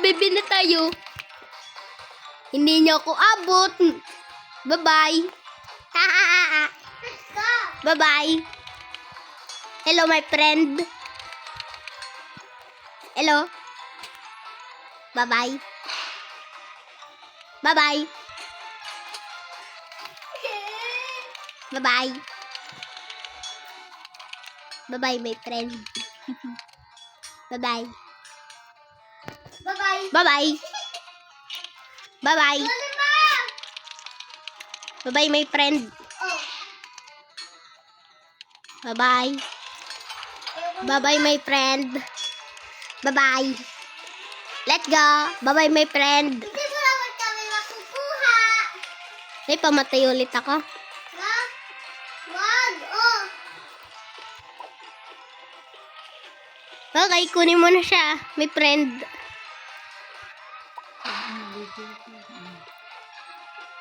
Bebe na tayo. Hindi niyo ako abot. Bye-bye. Let's go. Bye-bye. Hello, my friend. Hello. Bye-bye. Bye-bye. Bye-bye. Bye-bye, my friend. Bye-bye. Bye-bye. Bye-bye. Bye-bye. Mom. Bye-bye, my friend. Oh. Bye-bye. Bye-bye, my friend. Bye-bye. Let's go. Bye-bye, my friend. Hindi mo naman kami makukuha. Ay, pamatay ulit ako. Ha? Wag. Oh. Okay, kunin mo na siya, my friend.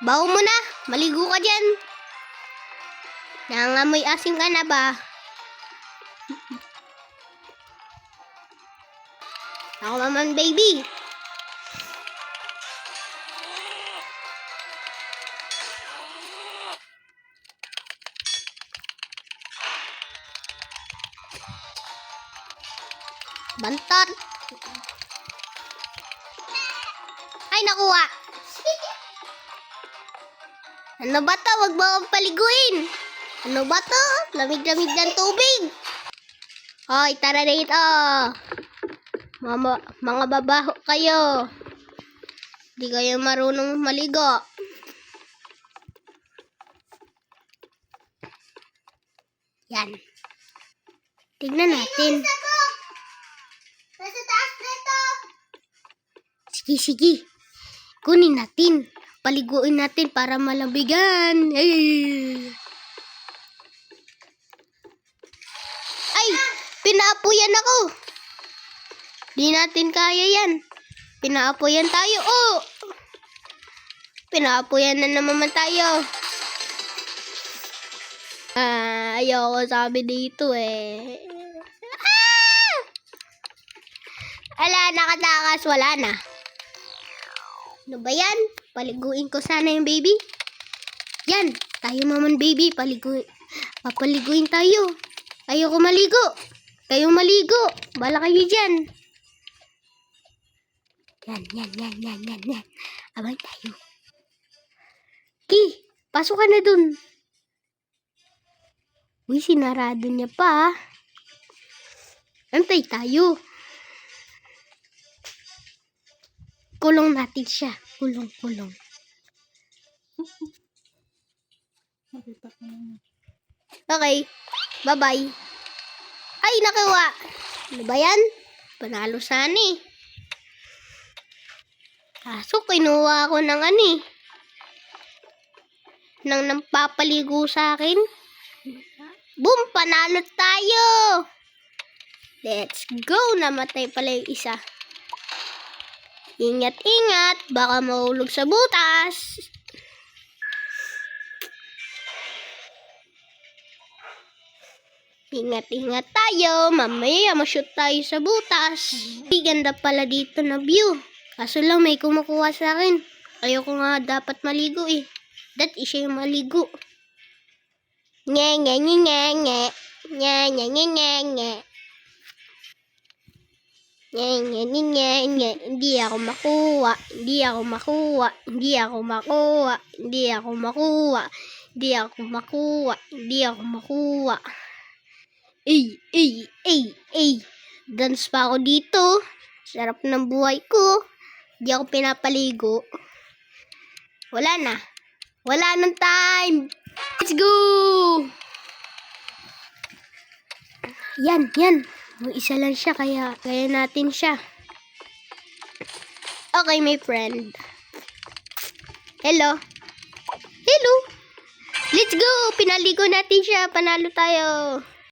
Bawo mo na. Maligo ka dyan. Nangangamoy asim ka na ba? Ako naman, baby. Bantot. Ay, nakuha. Ano ba to? Huwag mo akong paliguin. Ano ba to? Lamig-lamig ng tubig. Hoy, tara dito. Mga babaho kayo. Di kayo marunong maligo. Yan. Tignan natin. Nasa taas nito. Sige, sige. Kunin natin. Paliguin natin para malabigan. Ay, pinaapuyan ako. Di natin kaya yan. Pinaapuyan tayo. Oh! Pinaapuyan na naman tayo. Ayoko sabi dito eh. Ala, nakatakas. Wala na. Ano ba yan? Paliguin ko sana yung baby. Yan. Tayo naman, baby. Papaliguin tayo. Ayoko maligo. Kayo maligo. Bala kayo dyan. Yan. Abay tayo. Ki, pasok ka na dun. Uy, sinarado niya pa. Antay tayo. Kulong natin siya. Kulong. Okay. Bye-bye. Ay, nakuha. Ano ba yan? Panalo sana eh. Kaso, kinuha ako ng nang nampapaligo sa akin. Boom! Panalo tayo! Let's go! Namatay pala yung isa. Ingat, baka mahulog sa butas. Ingat tayo. Mamaya ma-shoot tayo sa butas. Ganda pala dito na view. Kaso lang may kumukuha sa akin. Ayoko nga dapat maligo eh. Dati siya yung maligo. Nye. Hindi ako makuha. Ay. Dance pa ako dito. Sarap ng buhay ko. Hindi ako pinapaligo. Wala nang time. Let's go! Yan. May isa lang siya, kaya natin siya. Okay, my friend. Hello. Let's go! Pinaligo natin siya. Panalo tayo.